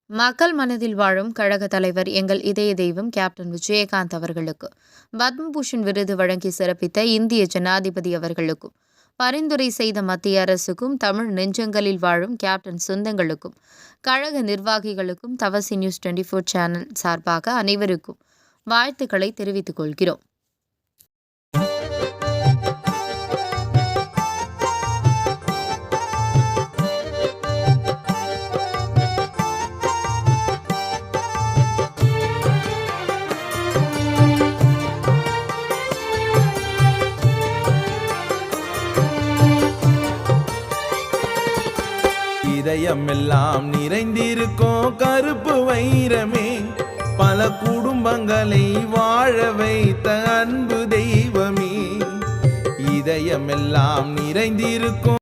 மக்கள் மனதில் வாழும் கழக தலைவர் எங்கள் இதய தெய்வம் கேப்டன் விஜயகாந்த் அவர்களுக்கு பத்மபூஷன் விருது வழங்கி சிறப்பித்த இந்திய ஜனாதிபதி அவர்களுக்கும் பரிந்துரை செய்த மத்திய அரசுக்கும் தமிழ் நெஞ்சங்களில் வாழும் கேப்டன் சொந்தங்களுக்கும் கழக நிர்வாகிகளுக்கும் தவசி நியூஸ் 24 சேனல் சார்பாக அனைவருக்கும் வாழ்த்துக்களை தெரிவித்துக் கொள்கிறோம். இதயமெல்லாம் நிறைந்திருக்கும் கருப்பு வைரமே, பல குடும்பங்களை வாழ வைத்த அன்பு தெய்வமே. இதயமெல்லாம் நிறைந்திருக்கும்